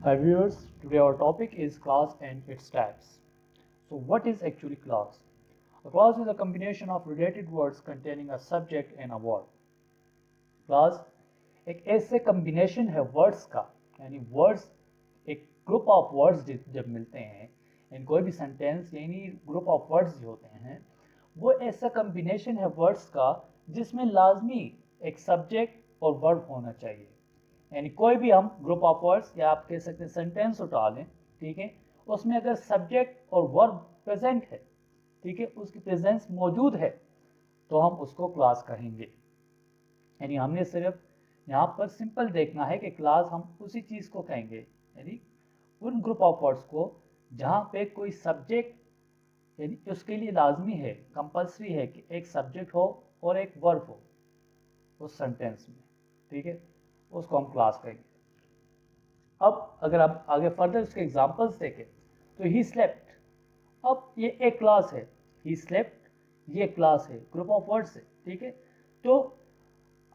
Hi viewers, today our topic is class and its types. So what is actually class? A class is a combination of related words containing a subject and a verb. Class एक ऐसे combination है words का, यानी words एक group of words जब मिलते हैं इन कोई भी सेंटेंस यानी ग्रुप ऑफ वर्ड्स जो होते हैं वो ऐसा कम्बिनेशन है वर्ड्स का जिसमें लाजमी एक सब्जेक्ट और वर्ब होना चाहिए। यानी कोई भी हम ग्रुप ऑफ वर्ड्स या आप कह सकते हैं सेंटेंस उठा लें, ठीक है, उसमें अगर सब्जेक्ट और वर्ब प्रेजेंट है, ठीक है, उसकी प्रेजेंस मौजूद है तो हम उसको क्लास कहेंगे। यानी हमने सिर्फ यहाँ पर सिंपल देखना है कि क्लास हम उसी चीज़ को कहेंगे, यानी उन ग्रुप ऑफ वर्ड्स को जहाँ पे कोई सब्जेक्ट यानी उसके लिए लाजमी है, कंपलसरी है कि एक सब्जेक्ट हो और एक वर्ब हो उस सेंटेंस में, ठीक है, उसको हम क्लास कहेंगे। अब अगर आप आगे फर्दर उसके एग्जांपल्स देखें तो ही स्लेप्ट, अब ये एक क्लास है, ही स्लेप्ट ये क्लास है, ग्रुप ऑफ वर्ड्स है, ठीक है। तो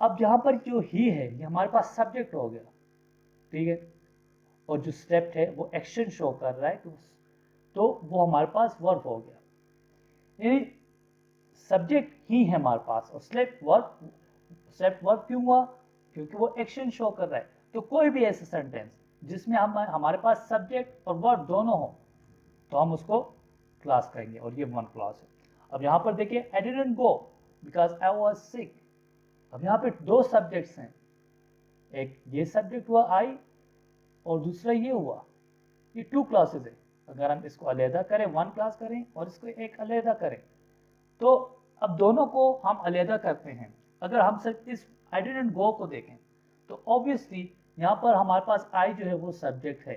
अब यहाँ पर जो ही है ये हमारे पास सब्जेक्ट हो गया, ठीक है, और जो स्लेप्ट है वो एक्शन शो कर रहा है तो वो हमारे पास वर्ब हो गया। यानी सब्जेक्ट ही है हमारे पास और स्लेप्ट वर्ब क्यों हुआ? क्योंकि वो एक्शन शो कर रहा है। तो कोई भी ऐसा सेंटेंस जिसमें हमारे पास सब्जेक्ट और वर्ब दोनों हो तो हम उसको क्लास कहेंगे और ये वन क्लास है। अब यहाँ पर देखिए, I didn't go because I was sick. अब यहाँ पे दो सब्जेक्ट्स हैं, एक ये सब्जेक्ट हुआ आई और दूसरा ये हुआ, ये टू क्लासेस है। अगर हम इसको अलहदा करें, वन क्लास करें और इसको एक अलहदा करें तो अब दोनों को हम अलहदा करते हैं। अगर हम सिर्फ इस आई डिडंट गो को देखें तो ऑब्वियसली यहाँ पर हमारे पास आई जो है वो सब्जेक्ट है।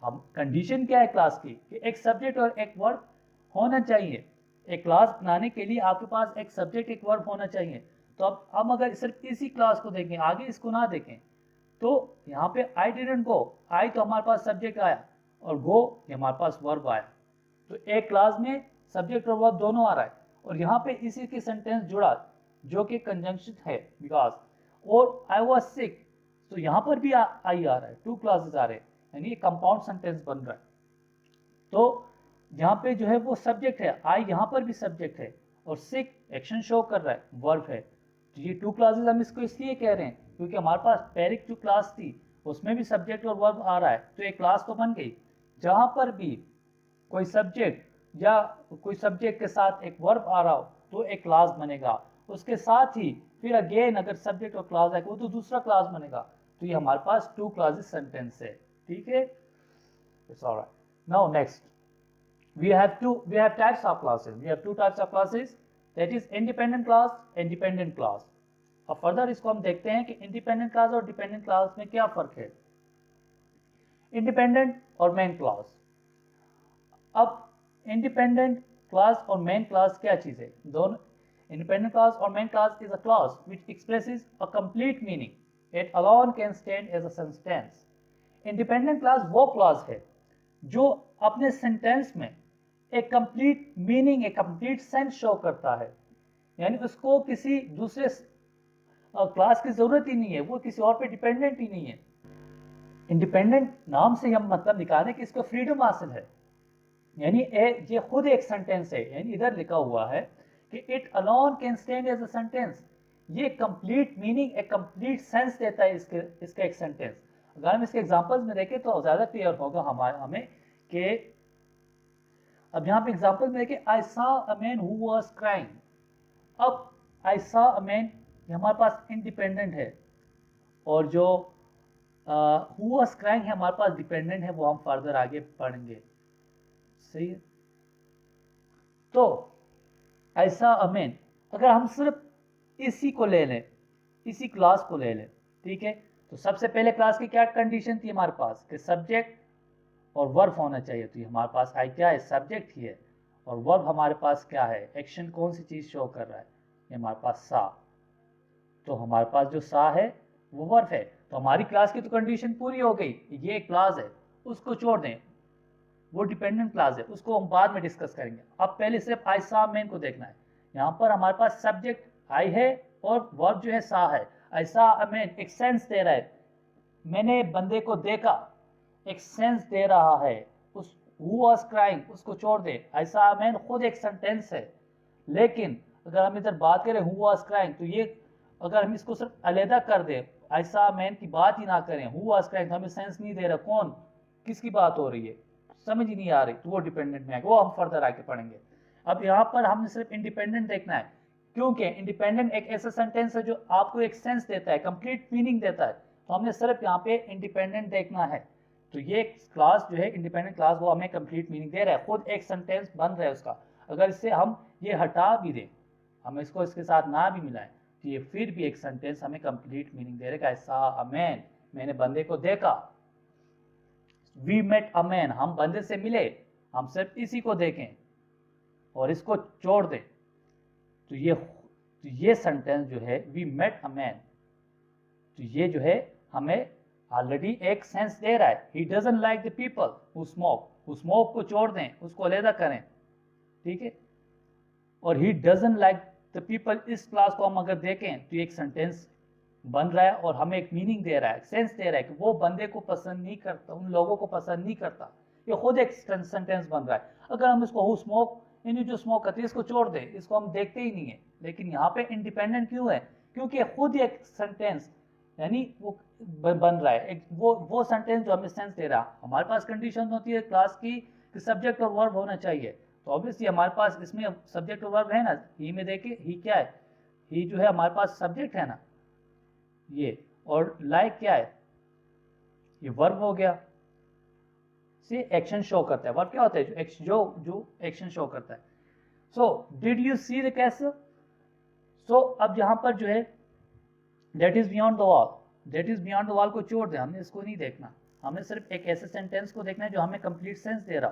हम कंडीशन क्या है क्लास की कि एक सब्जेक्ट और एक वर्ब होना चाहिए। एक क्लास बनाने के लिए आपके पास एक सब्जेक्ट एक वर्ब होना चाहिए। तो अब हम अगर सिर्फ इसी क्लास को देखें, आगे इसको ना देखें, तो यहाँ पे आई डिडंट गो, आई तो हमारे पास सब्जेक्ट आया और गो ये हमारे पास वर्ब आया। तो एक क्लास में सब्जेक्ट और वर्ब दोनों आ रहा है और यहाँ पे इसी के सेंटेंस जुड़ा जो कि कंजंक्शन है बिकॉज, और आई वाज सिक, तो यहाँ पर भी आई आ रहा है, टू क्लासेस आ रहे हैं, यानी कंपाउंड सेंटेंस बन रहा है। तो यहाँ पे जो है वो सब्जेक्ट है, आई यहाँ पर भी सब्जेक्ट है और सिक एक्शन शो कर रहा है, वर्ब है। तो ये टू क्लासेस हम इसको इसलिए कह रहे हैं क्योंकि हमारे पास पहले जो क्लास थी उसमें भी सब्जेक्ट और वर्ब आ रहा है, तो एक क्लास तो बन गई। जहां पर भी कोई सब्जेक्ट या कोई सब्जेक्ट के साथ एक वर्ब आ रहा हो तो एक क्लास बनेगा। उसके साथ ही फिर अगेन अगर सब्जेक्ट और क्लास आएगा तो दूसरा क्लास बनेगा। तो ये हमारे पास टू क्लासेस सेंटेंस है, ठीक है। It's alright. Now next we have types of classes. We have two types of classes, that is independent class and dependent class. अब फर्दर इसको हम देखते हैं कि इंडिपेंडेंट क्लास और डिपेंडेंट क्लास में क्या फर्क है। इंडिपेंडेंट और मेन क्लास, अब इंडिपेंडेंट क्लास और मेन क्लास क्या चीज है? दोनों इंडिपेंडेंट क्लास और main class is a class which expresses a complete meaning. It alone can stand as a sentence. Independent class वो क्लास है जो अपने सेंटेंस में एक कंप्लीट मीनिंग, एक कंप्लीट सेंस शो करता है, यानी उसको किसी दूसरे क्लास की जरूरत ही नहीं है, वो किसी और पे डिपेंडेंट ही नहीं है। इंडिपेंडेंट नाम से हम मतलब निकालें कि इसको फ्रीडम हासिल है, यानी ये खुद एक सेंटेंस है, यानी इधर लिखा हुआ है कि it alone can stand as a sentence. ये कंप्लीट मीनिंग, एक कंप्लीट सेंस देता है इसका एक सेंटेंस। अगर हम इसके एग्जांपल्स में देखें तो ज्यादा क्लियर होगा हमें कि अब यहाँ पे एग्जांपल में देखिए, I saw a man who was crying. अब आई सॉ अ मैन ये हमारे पास इंडिपेंडेंट है और जो हु वाज क्राइंग है हमारे पास डिपेंडेंट है, वो हम फर्दर आगे पढ़ेंगे, सही है। तो ऐसा अमेन अगर हम सिर्फ इसी को ले लें, इसी क्लास को ले लें, ठीक है, तो सबसे पहले क्लास की क्या कंडीशन थी हमारे पास कि सब्जेक्ट और वर्ब होना चाहिए। तो हमारे पास आई क्या है? सब्जेक्ट ही है। और वर्ब हमारे पास क्या है? एक्शन कौन सी चीज शो कर रहा है? ये हमारे पास सा। तो हमारे पास जो सा है वो वर्ब है। तो हमारी क्लास की तो कंडीशन पूरी हो गई, ये क्लास है, उसको छोड़ दें, वो डिपेंडेंट क्लास है, उसको हम बाद में डिस्कस करेंगे। अब पहले सिर्फ आई सा मैन को देखना है। यहाँ पर हमारे पास सब्जेक्ट आई है और वर्ब जो है सा है। आई सा मैन एक सेंस दे रहा है, मैंने बंदे को देखा, एक सेंस दे रहा है, उस who was crying उसको छोड़ दे, I saw a man खुद एक सेंटेंस है, लेकिन अगर हम इधर बात करें who was crying, तो ये अगर हम इसको सिर्फ अलहदा कर दे, I saw a man की बात ही ना करें, who was crying, तो हमें सेंस नहीं दे रहा कौन किसकी बात हो रही है, समझ ही नहीं आ रही, तो वो डिपेंडेंट में आएगा, वो हम फर्दर आके पढ़ेंगे। अब यहाँ पर हमने सिर्फ इंडिपेंडेंट देखना है, क्योंकि इंडिपेंडेंट एक ऐसा सेंटेंस है जो आपको एक सेंस देता है, कंप्लीट मीनिंग देता है, तो हमने सिर्फ यहाँ पे इंडिपेंडेंट देखना है। तो ये क्लास जो है इंडिपेंडेंट क्लास, वो हमें कंप्लीट मीनिंग दे रहा है, खुद एक सेंटेंस बन रहा है उसका। अगर इससे हम ये हटा भी दें, हम इसको इसके साथ ना भी मिलाएं, तो ये फिर भी एक सेंटेंस हमें कंप्लीट मीनिंग दे रहा है। सा अ मैन, मैंने बंदे को देखा, वी मेट अ मैन, हम बंदे से मिले, हम सिर्फ इसी को देखें और इसको छोड़ दें, तो ये सेंटेंस जो है वी मेट अ मैन, तो ये जो है हमें ऑलरेडी एक सेंस दे रहा है। ही doesn't like the people who smoke, उस स्मोक को छोड़ दें, उसको अलहदा करें, ठीक है। और ही डजंट लाइक द पीपल, इस क्लास को हम अगर देखें तो एक सेंटेंस बन रहा है और हमें एक मीनिंग दे रहा है, सेंस दे रहा है कि वो बंदे को पसंद नहीं करता, उन लोगों को पसंद नहीं करता, ये खुद एक सेंटेंस बन रहा है। अगर हम इसको हु स्मोक, यानी जो स्मोक करती है, इसको छोड़ दें, इसको हम देखते ही नहीं है, लेकिन यहाँ पे इंडिपेंडेंट क्यों है, क्योंकि खुद एक सेंटेंस यानी वो बन रहा है, एक वो सेंटेंस जो हमें सेंस दे रहा। हमारे पास कंडीशन होती है क्लास की कि सब्जेक्ट और वर्ब होना चाहिए, तो ऑब्वियसली हमारे पास इसमें सब्जेक्ट और वर्ब है ना। ही में देखिए, ही क्या है, ही जो है हमारे पास सब्जेक्ट है ना ये, और लाइक क्या है, ये वर्ब हो गया, से एक्शन शो करता है। वर्ब क्या होता है, जो एक्शन शो करता है। So did you see the castle, so अब यहाँ पर जो है that is beyond the wall, that is beyond the wall को छोड़ दे, हमने इसको नहीं देखना, हमें सिर्फ एक ऐसे सेंटेंस को देखना है जो हमें कंप्लीट सेंस दे रहा।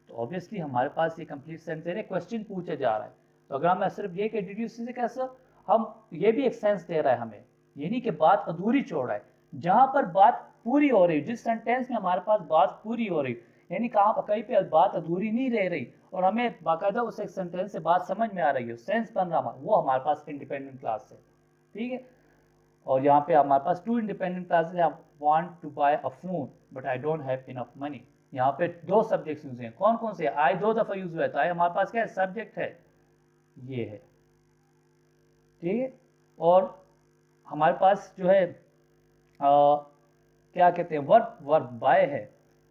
तो ऑब्वियसली हमारे पास ये कंप्लीट सेंस दे रहे, क्वेश्चन पूछे जा रहा है, तो अगर हम सिर्फ ये कि did you see the castle, हम ये भी एक सेंस दे रहा है हमें, ये नहीं कि बात अधूरी छोड़ रहा है। जहां पर बात पूरी हो रही, जिस सेंटेंस में हमारे पास बात पूरी हो रही, यानी कहीं पे बात अधूरी नहीं रह रही और हमें बाकायदा उस एक सेंटेंस से बात समझ में आ रही है, सेंस बन रहा, वो हमारे पास इंडिपेंडेंट क्लास है, ठीक है। और यहाँ पे हमारे पास टू इंडिपेंडेंट क्लासेस हैं। Want to buy a phone but I don't have enough money, यहाँ पे दो सब्जेक्ट्स यूज हैं, कौन कौन से, आई दो दफा यूज हुआ है, तो आई हमारे पास क्या है, सब्जेक्ट है, ये है, ठीक है। और हमारे पास जो है क्या कहते हैं, वर्ब बाय है,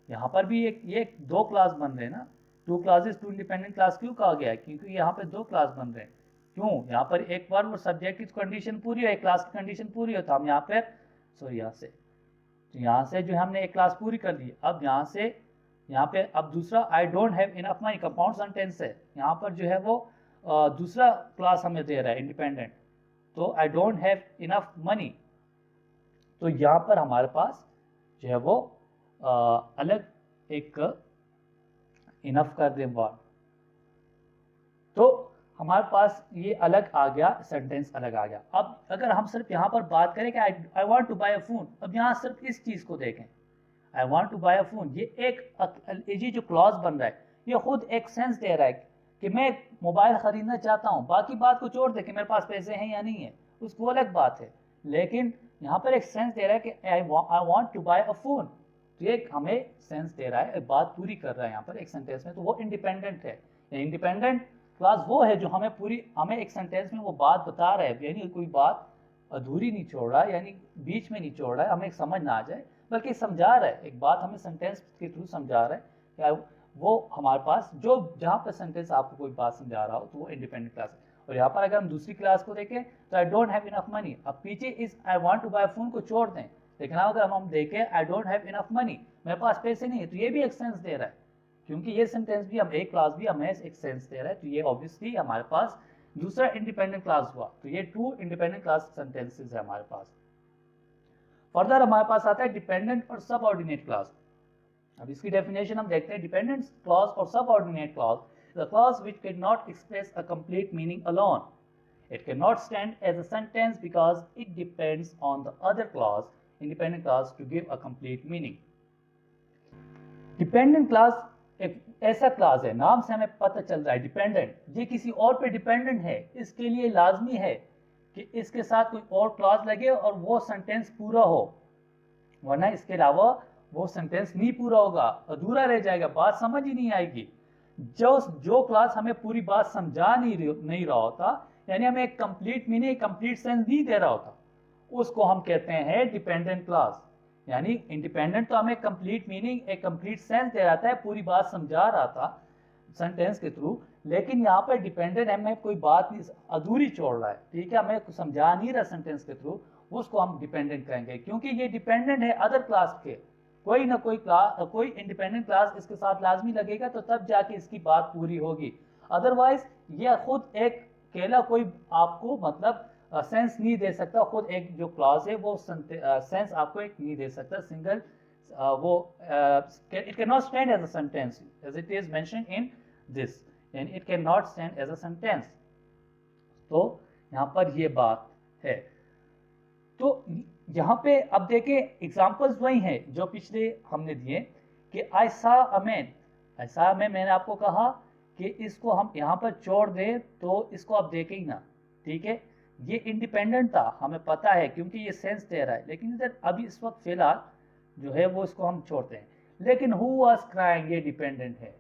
यहाँ पर भी ये दो क्लास बन रहे हैं ना, two clauses two independent clause क्यों कहा गया है, क्योंकि यहाँ पे दो क्लास बन रहे हैं। क्यों, यहाँ पर एक वर्ब और सब्जेक्ट की कंडीशन पूरी हो, एक क्लास की कंडीशन पूरी हो, तो हम यहाँ पर यहाँ से जो हमने एक क्लास पूरी कर दी। अब यहाँ पे अब दूसरा आई don't have enough money, compound sentence है, यहाँ पर जो है वो दूसरा क्लास हमें दे रहा है इंडिपेंडेंट, तो I don't have enough money, तो यहाँ पर हमारे पास जो है वो अलग एक इनफ कर दें वर्ब, तो हमारे पास ये अलग आ गया, सेंटेंस अलग आ गया। अब अगर हम सिर्फ यहाँ पर बात करें कि I want to buy a phone, अब यहाँ सिर्फ इस चीज को देखें, I want to buy a phone, ये जो क्लॉज बन रहा है, ये खुद एक सेंस दे रहा है कि मैं मोबाइल खरीदना चाहता हूँ, बाकी बात को छोड़ दे कि मेरे पास पैसे हैं या नहीं है, उसको अलग बात है, लेकिन यहाँ पर एक सेंस दे रहा है कि I want to buy a phone, तो ये हमें सेंस दे रहा है, बात पूरी कर रहा है यहाँ पर एक सेंटेंस में, तो वो इंडिपेंडेंट है। इंडिपेंडेंट क्लास वो है जो हमें एक सेंटेंस में वो बात बता रहा है, यानी कोई बात अधूरी नहीं छोड़ रहा है, यानी बीच में नहीं छोड़ रहा है, हमें समझ ना आ जाए, बल्कि समझा रहा है, एक बात हमें सेंटेंस के थ्रू समझा रहा है, या वो हमारे पास जो जहाँ पर सेंटेंस आपको कोई बात समझा रहा हो, तो वो इंडिपेंडेंट क्लास है। और यहाँ पर अगर हम दूसरी क्लास को देखें तो I don't have enough money, अब पीछे इस I want to buy phone को छोड़ दें, लेकिन अगर हम देखें I don't have enough money, मेरे पास पैसे नहीं है, तो ये भी एक सेंस दे रहा है, क्योंकि ये सेंटेंस भी हम एक क्लास भी हमें एक सेंस दे रहा है, तो ये ऑब्वियसली हमारे पास दूसरा इंडिपेंडेंट क्लास हुआ, तो ये टू इंडिपेंडेंट क्लास सेंटेंसेस है हमारे पास। फर्दर हमारे पास आता है डिपेंडेंट और सबऑर्डिनेट क्लास। अब इसकी डेफिनेशन हम देखते हैं। डिपेंडेंट क्लॉज और subordinate clause, the clause which can not express a complete meaning alone, it can not stand as a sentence because it depends on the other clause, independent clause, to give a complete meaning. Dependent clause एक ऐसा class है, नाम से हमें पता चल रहा है डिपेंडेंट, ये किसी और पे डिपेंडेंट है, इसके लिए लाजमी है कि इसके साथ कोई और क्लॉज लगे और वो सेंटेंस पूरा हो, वरना इसके अलावा वो सेंटेंस नहीं पूरा होगा, अधूरा रह जाएगा, बात समझ ही नहीं आएगी। जो क्लास हमें पूरी बात समझा नहीं रहा होता, यानी हमें एक कंप्लीट मीनिंग, कंप्लीट सेंस नहीं दे रहा होता, उसको हम कहते हैं डिपेंडेंट क्लास। यानी इंडिपेंडेंट तो हमें कंप्लीट मीनिंग, एक कंप्लीट सेंस दे रहा था, पूरी बात समझा रहा था सेंटेंस के थ्रू, लेकिन यहाँ पर डिपेंडेंट हमें कोई बात नहीं, अधूरी छोड़ रहा है, ठीक है, हमें समझा नहीं रहा सेंटेंस के थ्रू, उसको हम डिपेंडेंट कहेंगे, क्योंकि ये डिपेंडेंट है अदर क्लास के, कोई ना कोई क्लास, कोई इंडिपेंडेंट क्लास इसके साथ लाजमी लगेगा, तो तब जाके इसकी बात पूरी होगी। अदरवाइज ये खुद एक अकेला कोई आपको मतलब सेंस नहीं दे सकता, खुद एक जो क्लॉज है वो सेंस आपको एक नहीं दे सकता, सिंगल वो it can not stand as a sentence as it is mentioned in this, and it can not stand as a sentence. तो यहाँ पर ये बात है। तो यहाँ पे अब देखें एग्जांपल्स वही हैं जो पिछले हमने दिए कि आई सा अ मैन, ऐसा में मैंने आपको कहा कि इसको हम यहाँ पर छोड़ दें तो इसको आप देखें ही ना, ठीक है, ये इंडिपेंडेंट था, हमें पता है क्योंकि ये सेंस दे रहा है, लेकिन इधर अभी इस वक्त फिलहाल जो है वो इसको हम छोड़ते हैं। लेकिन हु वाज क्राइंग, ये डिपेंडेंट है,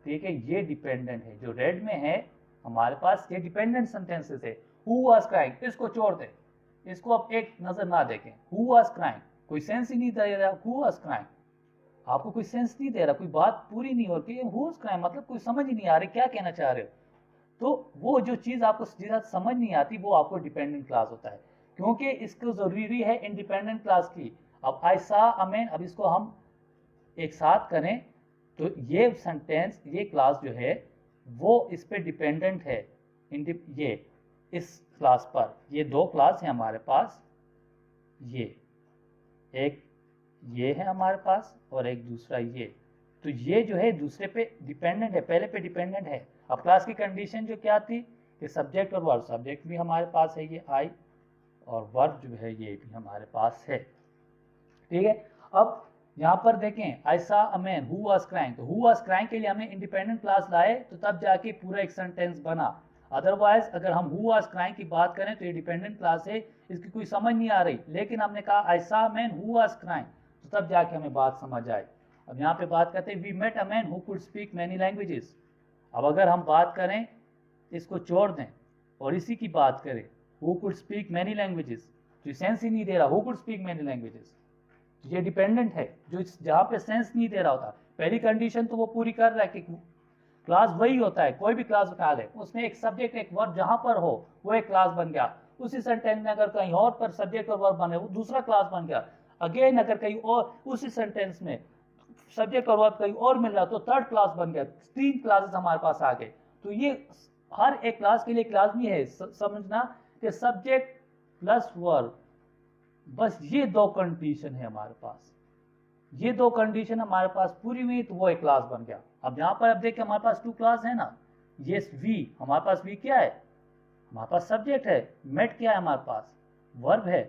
ठीक है, ये डिपेंडेंट है, जो रेड में है हमारे पास ये डिपेंडेंट सेंटेंसेस है। हु वाज क्राइंग, इसको छोड़ दें, इसको आप एक नजर ना देखें, हु वाज क्राइंग कोई सेंस ही नहीं दे रहा, हु वाज क्राइंग आपको कोई सेंस नहीं दे रहा, कोई बात पूरी नहीं हो रही, हु वाज क्राइंग मतलब कोई समझ ही नहीं आ रही क्या कहना चाह रहे हो। तो वो जो चीज आपको समझ नहीं आती वो आपको डिपेंडेंट क्लास होता है, क्योंकि इसको जरूरी है इंडिपेंडेंट क्लास की। अब आई सा अ मैन, अब इसको हम एक साथ करें तो ये सेंटेंस, ये क्लास जो है वो इस पे डिपेंडेंट है, ये इस क्लास पर, ये दो क्लास है हमारे पास, ये एक ये है हमारे पास और एक दूसरा ये, तो ये जो है दूसरे पे डिपेंडेंट है, पहले पे डिपेंडेंट है। अब क्लास की कंडीशन जो क्या थी कि सब्जेक्ट और वर्ब, सब्जेक्ट भी हमारे पास है ये आई, और वर्ब जो है ये भी हमारे पास है, ठीक है। अब यहाँ पर देखें आई सा अ मैन हु वाज क्राइंग, तो हु वाज क्राइंग के लिए हमने इंडिपेंडेंट क्लास लाए तो तब जाके पूरा एक सेंटेंस बना। अदरवाइज अगर हम हु वाज क्राइंग की बात करें तो ये डिपेंडेंट क्लास है, इसकी कोई समझ नहीं आ रही, लेकिन हमने कहा आई सा मैन हु वाज क्राइंग, तो तब जाके हमें बात समझ आए। अब यहाँ पे बात करते हैं we met a man who could speak many languages. अब अगर हम बात करें इसको छोड़ दें और इसी की बात करें who could speak many languages, तो सेंस ही नहीं दे रहा, who could speak many languages, ये डिपेंडेंट है जो जहाँ पे सेंस नहीं दे रहा होता। पहली कंडीशन तो वो पूरी कर रहा है कि क्लास वही होता है, कोई भी क्लास उठा ले उसमें एक सब्जेक्ट एक वर्ब जहां पर हो वो एक क्लास बन गया, उसी सेंटेंस में अगर कहीं और पर सब्जेक्ट और वर्ब बने वो दूसरा क्लास बन गया। अगेन अगर कहीं और उसी सेंटेंस में सब्जेक्ट और वर्ब कहीं और मिल रहा तो थर्ड क्लास बन गया, तीन क्लासेस हमारे पास आ गए। तो ये हर एक क्लास के लिए क्लास नहीं है, समझना कि सब्जेक्ट प्लस वर्ब, बस ये दो कंडीशन है हमारे पास, ये दो कंडीशन हमारे पास पूरी हुई तो वो एक क्लास बन गया। अब यहाँ पर अब देखिए हमारे पास टू क्लास है ना, ये वी, हमारे पास वी क्या है, हमारे पास सब्जेक्ट है, मेट क्या है हमारे पास, वर्ब है,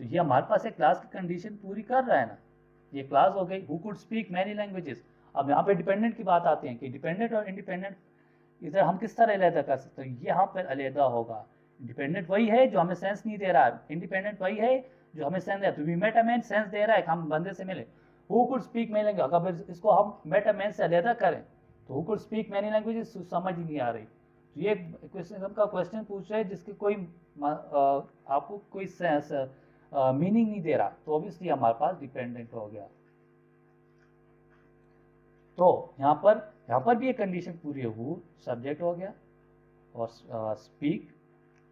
तो ये हमारे पास एक क्लास की कंडीशन पूरी कर रहा है ना, ये क्लास हो गई who could speak many languages. अब यहाँ पे डिपेंडेंट की बात आती है कि डिपेंडेंट और इंडिपेंडेंट इधर हम किस तरह अलहदा कर सकते हैं, यहाँ पर अलहदा होगा। डिपेंडेंट वही है जो हमें सेंस नहीं दे रहा है, इंडिपेंडेंट वही है जो हमें सेंस दे रहा है। तो we met a man sense दे रहा है, हम बंदे से मिले, who could speak many language, अगर इसको हम मेट अ मैन से अलहदा करें तो who could speak many languages समझ ही नहीं आ रही। तो ये क्वेश्चन का क्वेश्चन पूछ रहे हैं जिसकी कोई आपको कोई मीनिंग नहीं दे रहा, तो ऑब्वियसली हमारे पास डिपेंडेंट हो गया। तो यहाँ पर भी एक कंडीशन पूरी है, हु सब्जेक्ट हो गया और स्पीक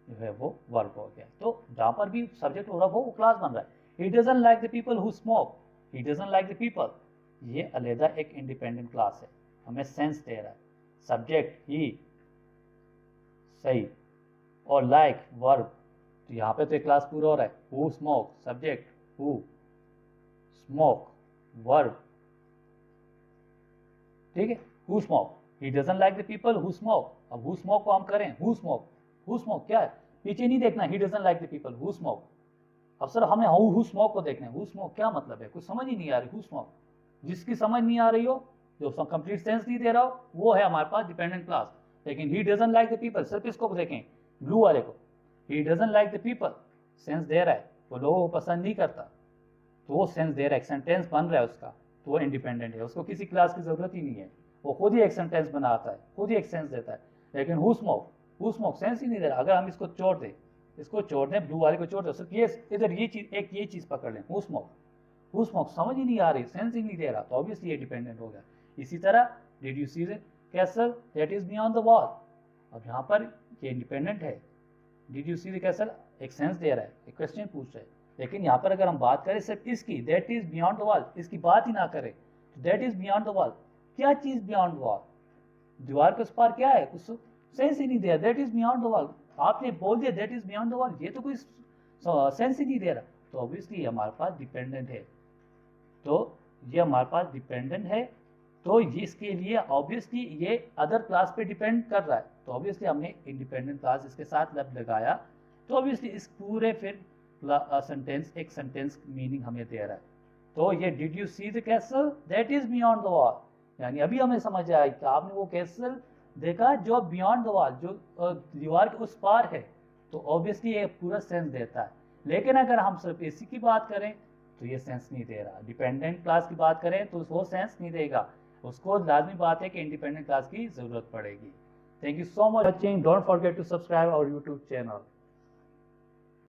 जो है वो वर्ब हो गया। तो जहाँ पर भी सब्जेक्ट और वर्ब हो वो क्लास बन रहा है। ही doesn't like the people who smoke, he doesn't like the people, ये अलहदा एक इंडिपेंडेंट क्लास है, हमें सेंस दे रहा है, सब्जेक्ट ही सही और लाइक वर्ब, तो यहाँ पे तो एक क्लास पूरा हो रहा है, who smoke subject, who smoke verb, ठीक है, who smoke, he doesn't like the people who smoke. अब हु स्मोक को हम करें हु स्मोक क्या है, पीछे नहीं देखना, ही doesn't like the people who smoke. अब सर हमें हु स्मोक को देखना है, हु स्मोक क्या मतलब है, कुछ समझ ही नहीं आ रही, हु स्मोक, जिसकी समझ नहीं आ रही हो, जो कंप्लीट सेंस नहीं दे रहा हो, वो है हमारे पास डिपेंडेंट क्लास। लेकिन he doesn't like the people, सिर्फ इसको देखें ब्लू वाले को, he doesn't like the people sense दे रहा है, वो लोगों को पसंद नहीं करता, तो वो सेंस दे रहा है, एक सेंटेंस बन रहा है उसका, तो वो इंडिपेंडेंट है, उसको किसी क्लास की ज़रूरत ही नहीं है, वो खुद ही एक सेंटेंस बनाता है, खुद ही एक सेंस देता है। लेकिन हु स्मोक सेंस ही नहीं दे रहा। अगर हम इसको छोड़ दें, ब्लू वाले को छोड़ दें, सिर्फ ये इधर ये चीज़ पकड़ लें, हु स्मोक समझ ही नहीं आ रही, सेंस ही नहीं दे रहा, तो ऑब्वियसली ये डिपेंडेंट हो गया। इसी तरह did you see the castle that is beyond the wall, अब यहाँ पर ये इंडिपेंडेंट है, did you see the castle एक सेंस दे रहा है, एक क्वेश्चन पूछ रहा है। लेकिन यहाँ पर अगर हम बात करें सिर्फ इसकी, that is beyond the wall, इसकी बात ही ना करें, तो that is beyond the wall, क्या चीज़ बियॉन्ड द वॉल, दीवार के उस पार क्या है, कुछ सेंस ही नहीं दिया, that is beyond the wall, आपने बोल दिया that is beyond the wall, ये तो कोई सेंस ही नहीं दे रहा, तो ऑब्वियसली हमारे पास डिपेंडेंट है। तो ये हमारे पास डिपेंडेंट है, तो इसके लिए ऑब्वियसली ये अदर क्लास पे डिपेंड कर रहा है, तो ऑब्वियसली हमने इंडिपेंडेंट क्लास इसके साथ लगाया, तो ऑब्वियसली इस पूरे फिर सेंटेंस एक सेंटेंस मीनिंग हमें दे रहा है। तो ये did you see the castle that is beyond the wall, यानी अभी हमें समझ आया कि आपने वो कैसल देखा जो बियॉन्ड द वॉल, जो दीवार के उस पार है, तो ऑब्वियसली ये पूरा सेंस देता है। लेकिन अगर हम सिर्फ इसी की बात करें तो ये सेंस नहीं दे रहा, डिपेंडेंट क्लास की बात करें तो वो सेंस नहीं देगा, उसको लाजमी बात है कि इंडिपेंडेंट क्लास की जरूरत पड़ेगी। Thank you so much watching, don't forget to subscribe our YouTube channel.